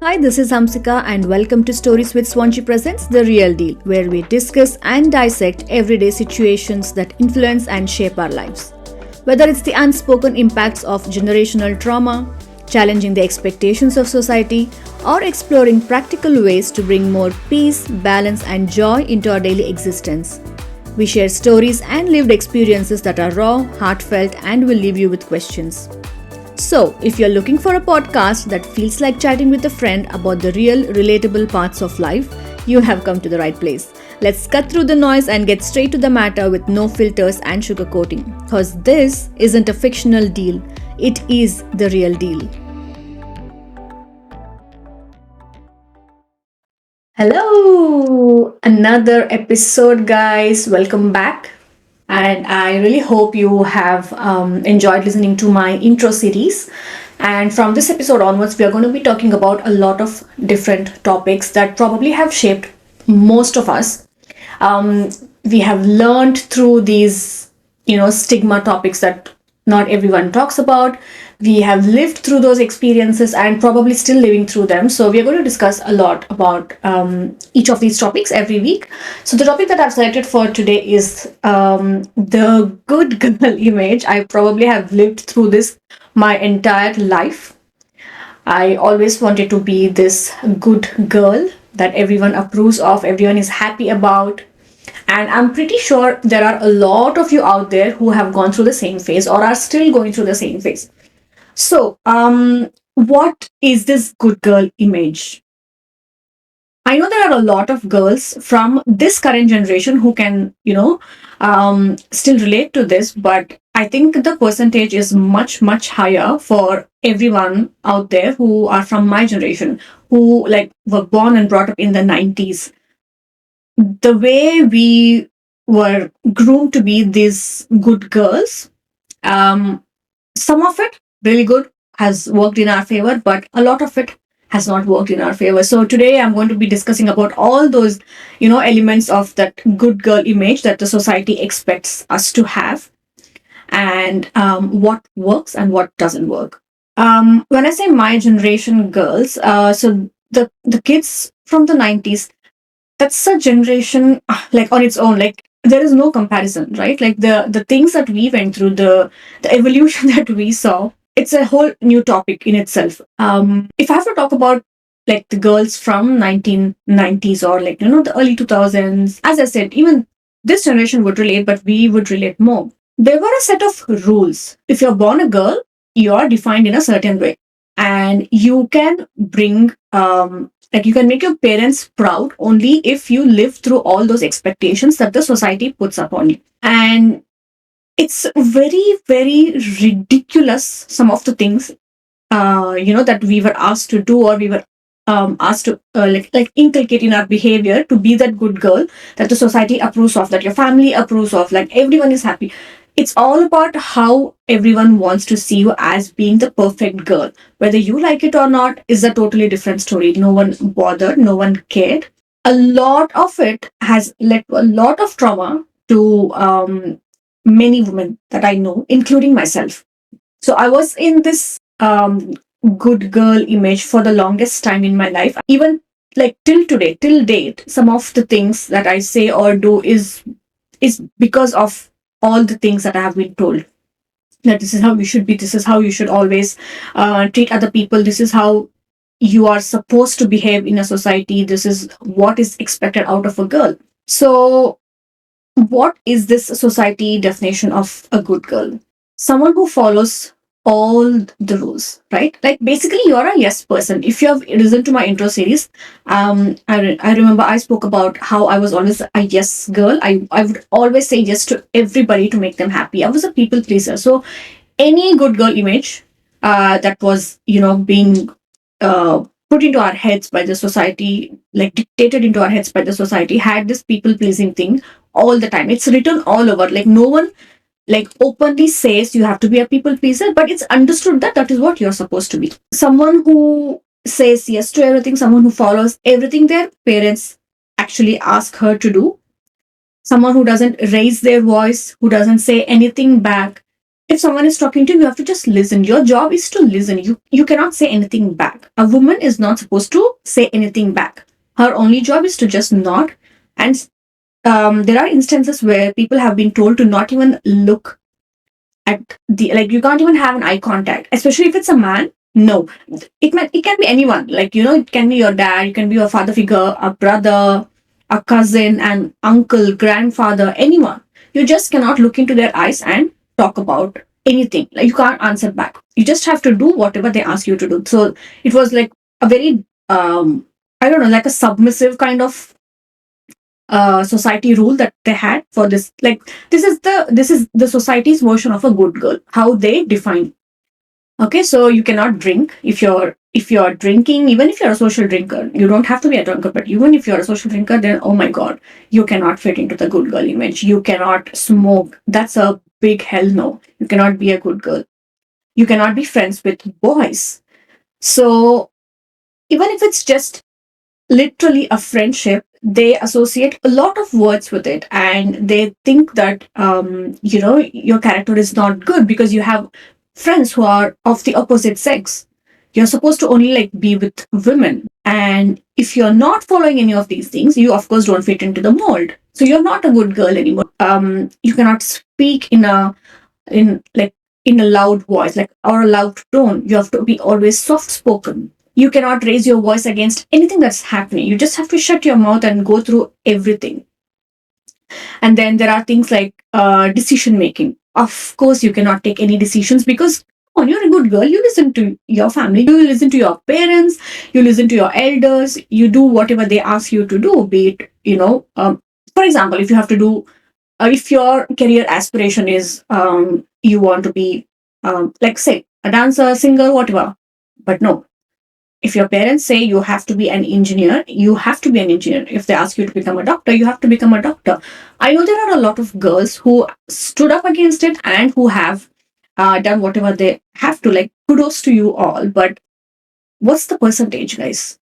Hi, this is Hamsika, and welcome to Stories with Swansea Presents The Real Deal, where we discuss and dissect everyday situations that influence and shape our lives. Whether it's the unspoken impacts of generational trauma, challenging the expectations of society, or exploring practical ways to bring more peace, balance, and joy into our daily existence. We share stories and lived experiences that are raw, heartfelt, and will leave you with questions. So, if you're looking for a podcast that feels like chatting with a friend about the real, relatable parts of life, you have come to the right place. Let's cut through the noise and get straight to the matter with no filters and sugarcoating. Because this isn't a fictional deal, it is the real deal. Hello! Another episode, guys. Welcome back. And I really hope you have enjoyed listening to my intro series. And from this episode onwards, we are going to be talking about a lot of different topics that probably have shaped most of us. Um, we have learned through these, stigma topics that not everyone talks about. We have lived through those experiences and probably still living through them. So, we are going to discuss a lot about each of these topics every week. So, the topic that I've selected for today is the good girl image. I probably have lived through this my entire life. I always wanted to be this good girl that everyone approves of, everyone is happy about. And I'm pretty sure there are a lot of you out there who have gone through the same phase or are still going through the same phase. So, what is this good girl image? I know there are a lot of girls from this current generation who can, still relate to this, but I think the percentage is much, much higher for everyone out there who are from my generation, who like were born and brought up in the 90s. The way we were groomed to be these good girls, um, some of it really good has worked in our favor, but a lot of it has not worked in our favor. So today I'm going to be discussing about all those, elements of that good girl image that the society expects us to have, and what works and what doesn't work. When I say my generation girls, so the kids from the 90s, that's a generation like on its own, like there is no comparison, right? Like the things that we went through, the evolution that we saw, it's a whole new topic in itself. If I have to talk about like the girls from 1990s or like the early 2000s, as I said, even this generation would relate, but we would relate more. There were a set of rules. If you're born a girl, you are defined in a certain way, and you can bring like you can make your parents proud only if you live through all those expectations that the society puts upon you. And it's very, very ridiculous, some of the things that we were asked to do, or we were asked to like inculcate in our behavior to be that good girl that the society approves of, that your family approves of, like everyone is happy. It's all about how everyone wants to see you as being the perfect girl. Whether you like it or not is a totally different story. No one bothered, no one cared. A lot of it has led to a lot of trauma to many women that I know, including myself. So I was in this good girl image for the longest time in my life. Even like till today, till date, some of the things that I say or do is because of all the things that I have been told. That this is how you should be. This is how you should always treat other people. This is how you are supposed to behave in a society. This is what is expected out of a girl. So, what is this society definition of a good girl? Someone who follows all the rules, right? Like basically, you're a yes person. If you have listened to my intro series, I remember I spoke about how I was always a yes girl. I would always say yes to everybody to make them happy. I was a people pleaser. So any good girl image that was being put into our heads by the society, like dictated into our heads by the society, had this people pleasing thing all the time. It's written all over. Like no one like openly says you have to be a people pleaser, but it's understood that that is what you're supposed to be. Someone who says yes to everything, someone who follows everything their parents actually ask her to do, someone who doesn't raise their voice, who doesn't say anything back, If someone is talking to you, you have to just listen. Your job is to listen. You cannot say anything back. A woman is not supposed to say anything back. Her only job is to just nod. And there are instances where people have been told to not even look at the, like, you can't even have an eye contact, especially if it's a man. No, it can be anyone. Like, it can be your dad, it can be your father figure, a brother, a cousin, an uncle, grandfather, anyone. You just cannot look into their eyes and talk about anything. Like, you can't answer back. You just have to do whatever they ask you to do. So it was like a very I don't know, like a submissive kind of society rule that they had for this. Like, this is the society's version of a good girl, how they define. Okay, so you cannot drink. If you're drinking, even if you're a social drinker, you don't have to be a drunkard, but even if you're a social drinker, then oh my god, you cannot fit into the good girl image. You cannot smoke. That's a big hell no. You cannot be a good girl. You cannot be friends with boys. So even if it's just literally a friendship, they associate a lot of words with it, and they think that your character is not good because you have friends who are of the opposite sex. You're supposed to only like be with women, and if you're not following any of these things, you of course don't fit into the mold, so you're not a good girl anymore. You cannot speak in a loud voice, like, or a loud tone. You have to be always soft spoken. You cannot raise your voice against anything that's happening. You just have to shut your mouth and go through everything. And then there are things like decision making. Of course, you cannot take any decisions because when you're a good girl, you listen to your family, you listen to your parents, you listen to your elders, you do whatever they ask you to do. Be it, for example, if you have to do, if your career aspiration is you want to be, like, say, a dancer, singer, whatever. But no, if your parents say you have to be an engineer, you have to be an engineer. If they ask you to become a doctor, you have to become a doctor. I know there are a lot of girls who stood up against it and who have done whatever they have to. Like, kudos to you all. But what's the percentage, guys?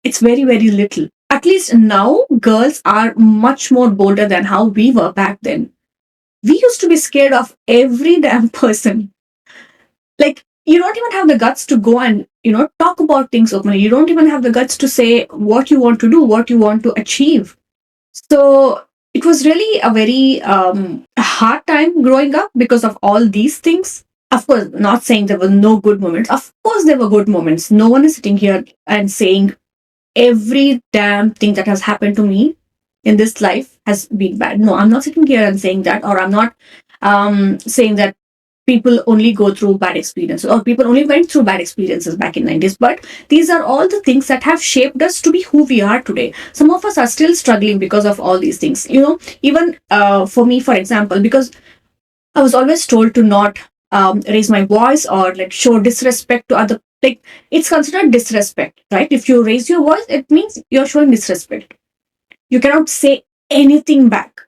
It's very, very little. At least now, girls are much more bolder than how we were back then. We used to be scared of every damn person. Like, you don't even have the guts to go and talk about things openly. You don't even have the guts to say what you want to do, what you want to achieve. So it was really a very hard time growing up because of all these things. Of course, not saying there were no good moments. Of course there were good moments. No one is sitting here and saying every damn thing that has happened to me in this life has been bad. No, I'm not sitting here and saying that, or I'm not saying that people only go through bad experiences or people only went through bad experiences back in 90s. But these are all the things that have shaped us to be who we are today. Some of us are still struggling because of all these things. Even for me, for example, because I was always told to not raise my voice or like show disrespect to other. Like, it's considered disrespect, right? If you raise your voice, it means you're showing disrespect. You cannot say anything back.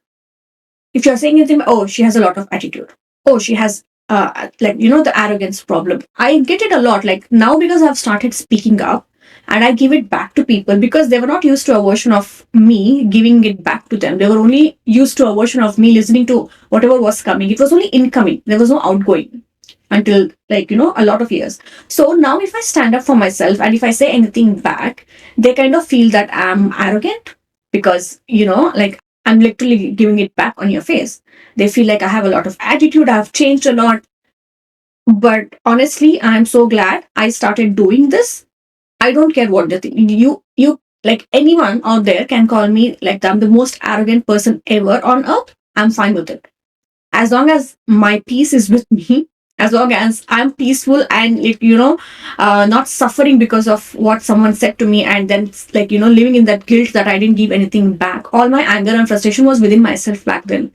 If you're saying anything, oh, she has a lot of attitude. Oh, she has the arrogance problem. I get it a lot. Like, now, because I've started speaking up and I give it back to people because they were not used to a version of me giving it back to them. They were only used to a version of me listening to whatever was coming. It was only incoming. There was no outgoing until, a lot of years. So now if I stand up for myself and if I say anything back, they kind of feel that I'm arrogant because, like, I'm literally giving it back on your face. They feel like I have a lot of attitude, I've changed a lot. But honestly, I'm so glad I started doing this. I don't care what they think. You like, anyone out there can call me like I'm the most arrogant person ever on earth. I'm fine with it. As long as my peace is with me, as long as I'm peaceful and, like, not suffering because of what someone said to me, and then, like, living in that guilt that I didn't give anything back. All my anger and frustration was within myself back then.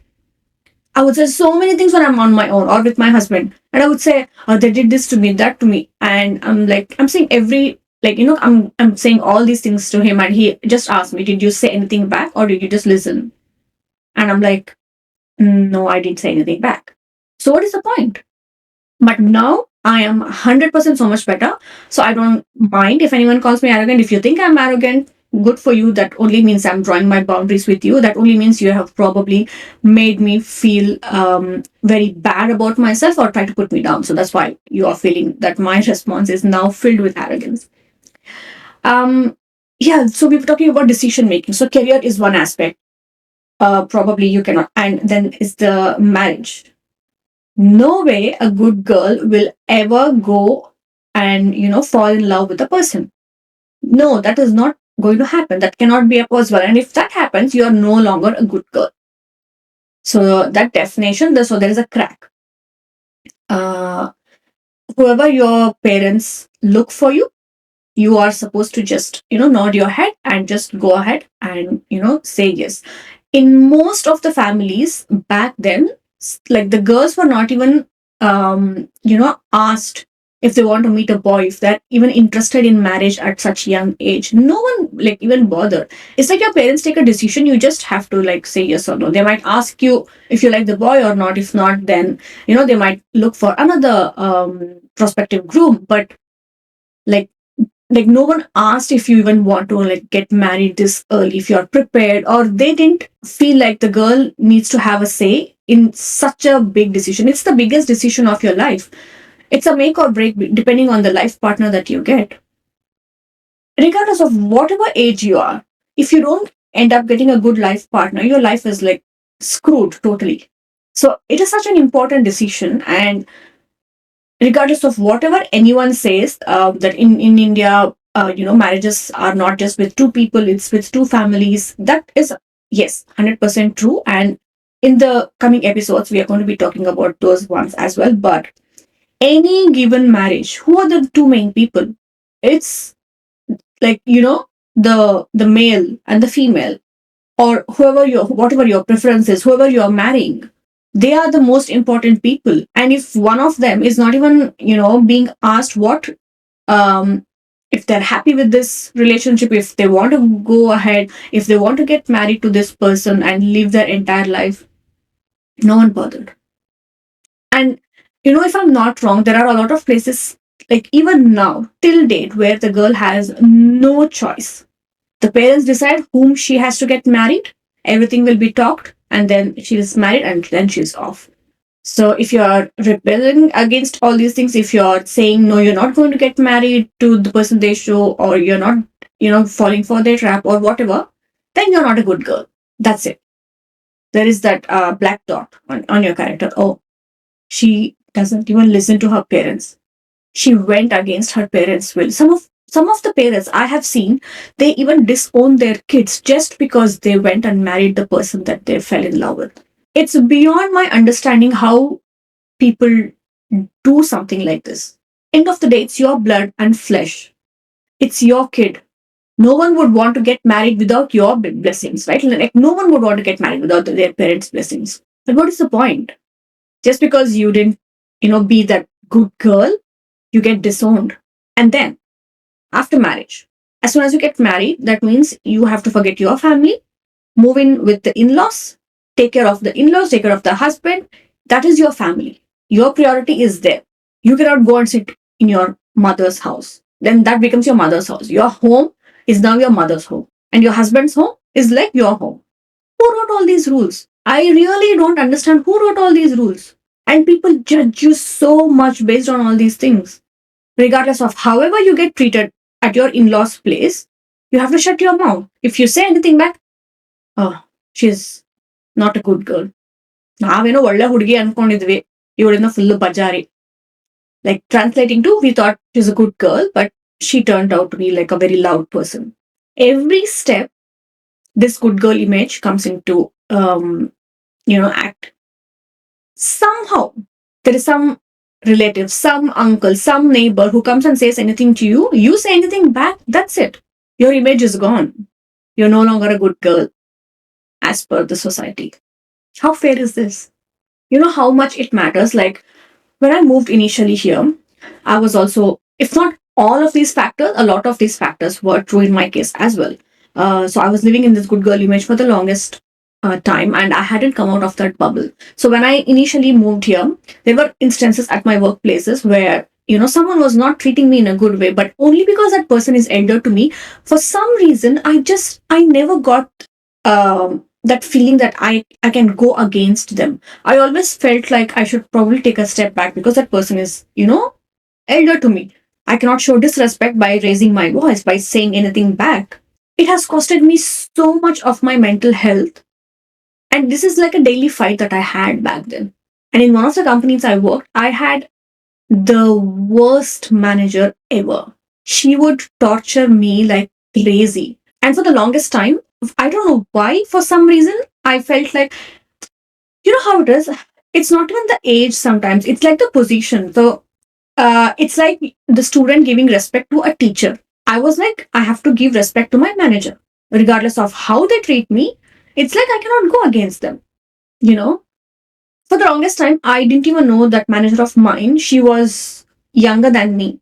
I would say so many things when I'm on my own or with my husband, and I would say, oh, they did this to me, that to me, and I'm saying every, I'm saying all these things to him, and he just asked me, did you say anything back or did you just listen? And I'm like, no, I didn't say anything back. So what is the point? But now I am 100% so much better. So I don't mind if anyone calls me arrogant. If you think I'm arrogant, good for you. That only means I'm drawing my boundaries with you. That only means you have probably made me feel very bad about myself or try to put me down. So that's why you are feeling that my response is now filled with arrogance. Um, yeah, so we were talking about decision making. So career is one aspect. Probably you cannot. And then is the marriage. No way a good girl will ever go and, fall in love with a person. No, that is not going to happen. That cannot be a possible. And if that happens, you are no longer a good girl. So that definition, so there is a crack. Uh, Whoever your parents look for you, you are supposed to just, nod your head and just go ahead and, say yes. In most of the families back then, like the girls were not even, asked if they want to meet a boy, if they're even interested in marriage at such young age. No one like even bothered. It's like your parents take a decision, you just have to like say yes or no. They might ask you if you like the boy or not. If not, then they might look for another prospective groom. But like no one asked if you even want to like get married this early, if you're prepared, or they didn't feel like the girl needs to have a say in such a big decision. It's the biggest decision of your life. It's a make or break depending on the life partner that you get. Regardless of whatever age you are, if you don't end up getting a good life partner, your life is like screwed totally. So it is such an important decision. And regardless of whatever anyone says, that in India, marriages are not just with two people, it's with two families. That is, yes, 100% true. And in the coming episodes, we are going to be talking about those ones as well. But any given marriage, who are the two main people? It's like, the male and the female, or whatever your preference is, whoever you're marrying, they are the most important people. And if one of them is not even being asked what, um if they're happy with this relationship, if they want to go ahead, if they want to get married to this person and live their entire life, no one bothered. And if I'm not wrong, there are a lot of places, like even now till date, where the girl has no choice. The parents decide whom she has to get married. Everything will be talked, and then she is married, and then she's off. So if you're rebelling against all these things, if you're saying no, you're not going to get married to the person they show, or you're not, falling for their trap or whatever, then you're not a good girl. That's it. There is that black dot on your character. Oh, she doesn't even listen to her parents. She went against her parents' will. Some of the parents I have seen, they even disown their kids just because they went and married the person that they fell in love with. It's beyond my understanding how people do something like this. End of the day, it's your blood and flesh. It's your kid. No one would want to get married without your blessings, right? Like no one would want to get married without their parents' blessings. But what is the point? Just because you didn't, be that good girl, you get disowned. And then after marriage, as soon as you get married, that means you have to forget your family, move in with the in-laws, take care of the in-laws, take care of the husband. That is your family. Your priority is there. You cannot go and sit in your mother's house. Then that becomes your mother's house. Your home is now your mother's home. And your husband's home is like your home. Who wrote all these rules? I really don't understand who wrote all these rules. And people judge you so much based on all these things. Regardless of however you get treated at your in-laws' place, you have to shut your mouth. If you say anything back, oh, she's not a good girl. ನಾವೇನೋ ಒಳ್ಳೆ ಹುಡುಗಿ ಅನ್ಕೊಂಡಿದ್ವಿ, ಇವಳಿಂದ full ಬಜಾರಿ. Like translating to, we thought she's a good girl, but she turned out to be like a very loud person. Every step, this good girl image comes into act. Somehow there is some relative, some uncle, some neighbor who comes and says anything to you, you say anything back, that's it. Your image is gone. You're no longer a good girl as per the society. How fair is this? You know how much it matters? Like when I moved initially here, I was also, if not all of these factors, a lot of these factors were true in my case as well. So I was living in this good girl image for the longest time, and I hadn't come out of that bubble. So when I initially moved here, there were instances at my workplaces where someone was not treating me in a good way, but only because that person is elder to me, for some reason, I never got that feeling that I can go against them. I always felt like I should probably take a step back because that person is, elder to me. I cannot show disrespect by raising my voice, by saying anything back. It has costed me so much of my mental health. And this is like a daily fight that I had back then. And in one of the companies I worked, I had the worst manager ever. She would torture me like crazy. And for the longest time, I don't know why, for some reason, I felt like, you know how it is? It's not even the age sometimes, it's like the position. So it's like the student giving respect to a teacher. I was like, I have to give respect to my manager, regardless of how they treat me. It's like I cannot go against them, you know? For the longest time, I didn't even know that manager of mine, she was younger than me.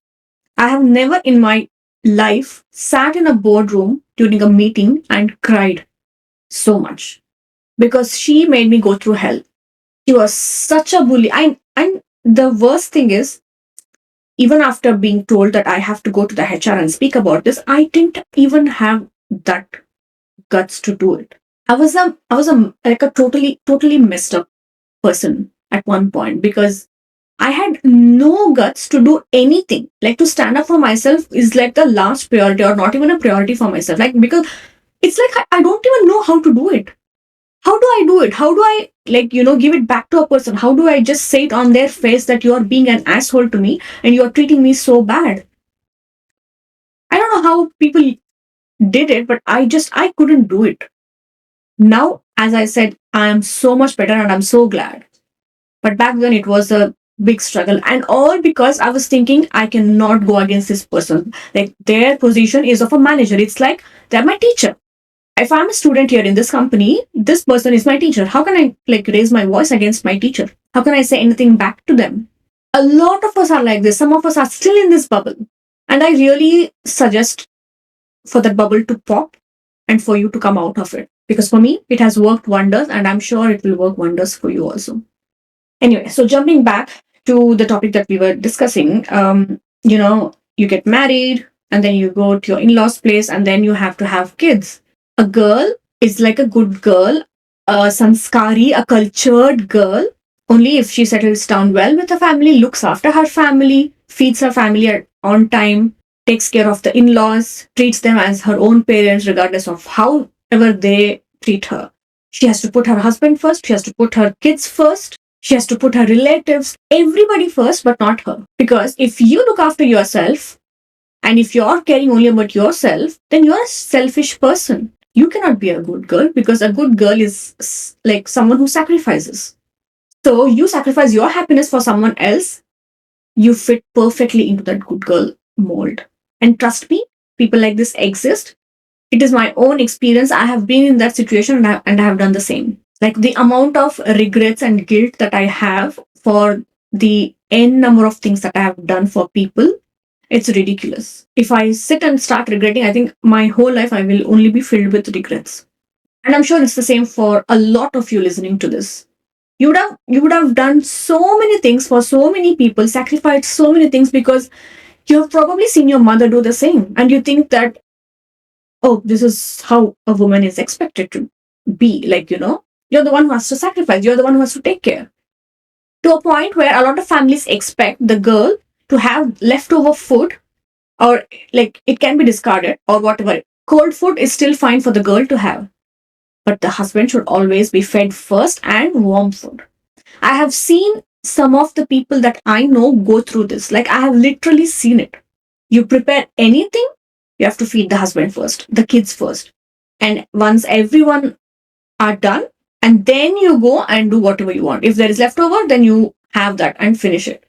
I have never in my life sat in a boardroom during a meeting and cried so much because she made me go through hell. She was such a bully. And the worst thing is, even after being told that I have to go to the HR and speak about this, I didn't even have that guts to do it. I was a like a totally messed up person at one point because I had no guts to do anything. Like to stand up for myself is like the last priority or not even a priority for myself. Like because it's like I don't even know how to do it. How do I do it? How do I give it back to a person? How do I just say it on their face that you are being an asshole to me and you are treating me so bad? I don't know how people did it, but I couldn't do it. Now, as I said, I am so much better and I'm so glad. But back then it was a big struggle. And all because I was thinking I cannot go against this person. Like their position is of a manager. It's like they're my teacher. If I'm a student here in this company, this person is my teacher. How can I raise my voice against my teacher? How can I say anything back to them? A lot of us are like this. Some of us are still in this bubble. And I really suggest for that bubble to pop and for you to come out of it. Because for me, it has worked wonders and I'm sure it will work wonders for you also. Anyway, so jumping back to the topic that we were discussing, you get married and then you go to your in law's place and then you have to have kids. A girl is like a good girl, a sanskari, a cultured girl, only if she settles down well with her family, looks after her family, feeds her family on time, takes care of the in laws, treats them as her own parents, regardless of however they treat her. She has to put her husband first, she has to put her kids first, she has to put her relatives, everybody first, but not her. Because if you look after yourself and if you're caring only about yourself, then you're a selfish person. You cannot be a good girl because a good girl is like someone who sacrifices. So you sacrifice your happiness for someone else, you fit perfectly into that good girl mold. And trust me, people like this exist. It is my own experience. I have been in that situation and I have done the same. Like the amount of regrets and guilt that I have for the n number of things that I have done for people, it's ridiculous. If I sit and start regretting, I think my whole life I will only be filled with regrets. And I'm sure it's the same for a lot of you listening to this. You would have done so many things for so many people, sacrificed so many things because you have probably seen your mother do the same. And you think that, oh, this is how a woman is expected to be. You're the one who has to sacrifice, you're the one who has to take care. To a point where a lot of families expect the girl to have leftover food, or it can be discarded or whatever. Cold food is still fine for the girl to have. But the husband should always be fed first and warm food. I have seen some of the people that I know go through this. Like, I have literally seen it. You prepare anything, you have to feed the husband first, the kids first. And once everyone are done, and then you go and do whatever you want. If there is leftover, then you have that and finish it.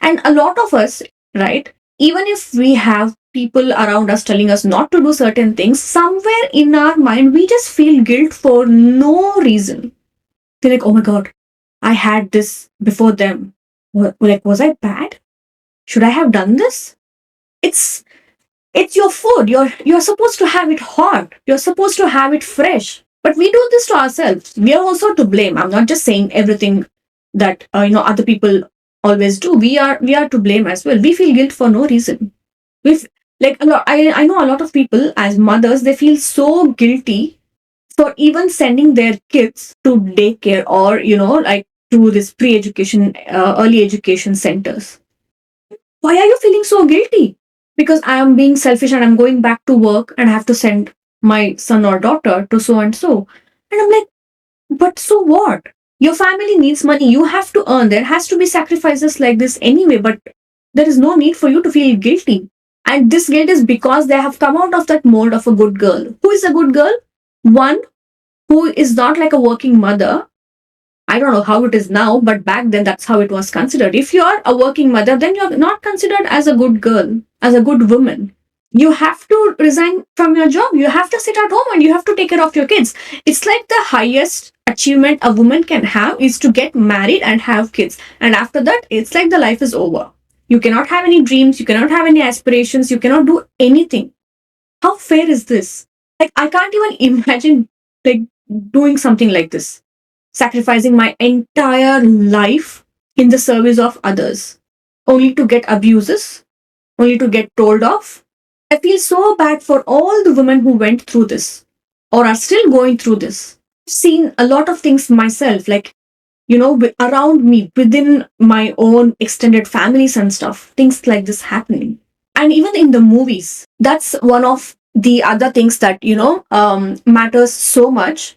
And a lot of us, right, even if we have people around us telling us not to do certain things, somewhere in our mind, we just feel guilt for no reason. Feel like, oh my God, I had this before them. Was I bad? Should I have done this? It's it's your food. You're supposed to have it hot. You're supposed to have it fresh. But we do this to ourselves. We are also to blame. I'm not just saying everything that other people always do. We are to blame as well. We feel guilt for no reason. We like a lot. I know a lot of people as mothers, they feel so guilty for even sending their kids to daycare or like to this pre-education, early education centers. Why are you feeling so guilty? Because I am being selfish and I'm going back to work and I have to send my son or daughter to so and so. And I'm like, but so what? Your family needs money. You have to earn. There has to be sacrifices like this anyway, but there is no need for you to feel guilty. And this guilt is because they have come out of that mold of a good girl. Who is a good girl? One who is not like a working mother. I don't know how it is now, but back then that's how it was considered. If you're a working mother, then you're not considered as a good girl, as a good woman. You have to resign from your job. You have to sit at home and you have to take care of your kids. It's like the highest achievement a woman can have is to get married and have kids. And after that, it's like the life is over. You cannot have any dreams. You cannot have any aspirations. You cannot do anything. How fair is this? Like, I can't even imagine like doing something like this, sacrificing my entire life in the service of others, only to get abuses, only to get told off. I feel so bad for all the women who went through this or are still going through this. I've seen a lot of things myself, like, around me, within my own extended families and stuff, things like this happening. And even in the movies, that's one of the other things that, matters so much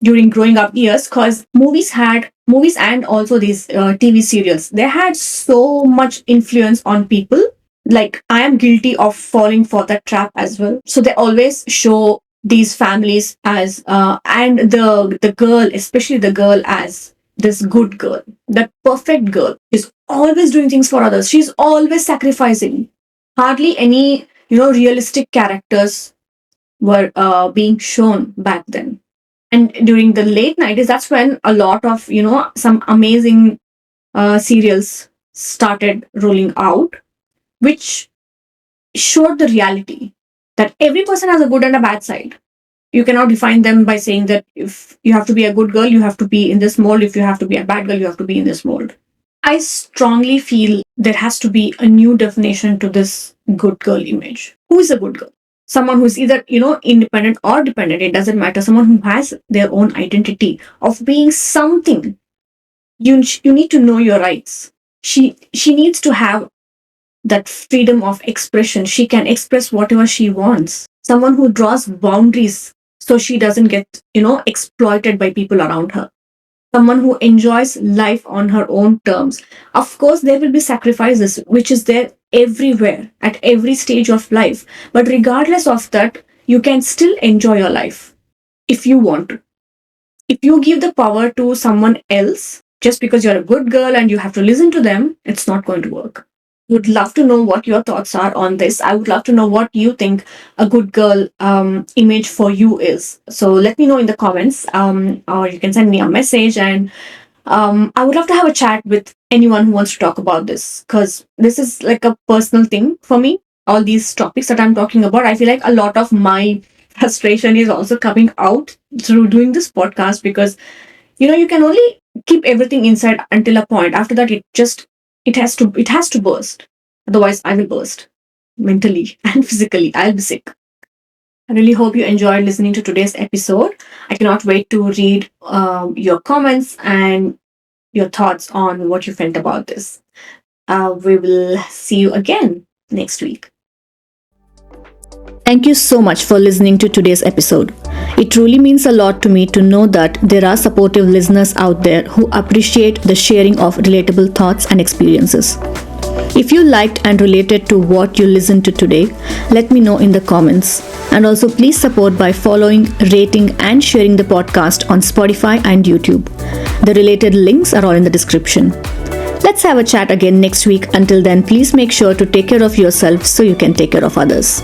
during growing up years, because movies and also these TV serials, they had so much influence on people. Like, I am guilty of falling for that trap as well. So they always show these families as and the girl, especially the girl, as this good girl, that perfect girl is always doing things for others. She's always sacrificing. Hardly any realistic characters were being shown back then. And during the late 90s, that's when a lot of some amazing serials started rolling out, which showed the reality that every person has a good and a bad side. You cannot define them by saying that if you have to be a good girl, you have to be in this mold. If you have to be a bad girl, you have to be in this mold. I strongly feel there has to be a new definition to this good girl image. Who is a good girl? Someone who is either, independent or dependent. It doesn't matter. Someone who has their own identity of being something. You need to know your rights. She needs to have that freedom of expression. She can express whatever she wants. Someone who draws boundaries so she doesn't get, exploited by people around her. Someone who enjoys life on her own terms. Of course, there will be sacrifices, which is there everywhere, at every stage of life. But regardless of that, you can still enjoy your life if you want to. If you give the power to someone else, just because you're a good girl and you have to listen to them, it's not going to work. Would love to know what your thoughts are on this. I would love to know what you think a good girl image for you is. So let me know in the comments, or you can send me a message, and I would love to have a chat with anyone who wants to talk about this, because this is like a personal thing for me. All these topics that I'm talking about, I feel like a lot of my frustration is also coming out through doing this podcast, because you can only keep everything inside until a point. After that, it has to burst. Otherwise, I will burst mentally and physically. I'll be sick. I really hope you enjoyed listening to today's episode. I cannot wait to read your comments and your thoughts on what you felt about this. We will see you again next week. Thank you so much for listening to today's episode. It truly means a lot to me to know that there are supportive listeners out there who appreciate the sharing of relatable thoughts and experiences. If you liked and related to what you listened to today, let me know in the comments. And also, please support by following, rating, and sharing the podcast on Spotify and YouTube. The related links are all in the description. Let's have a chat again next week. Until then, please make sure to take care of yourself so you can take care of others.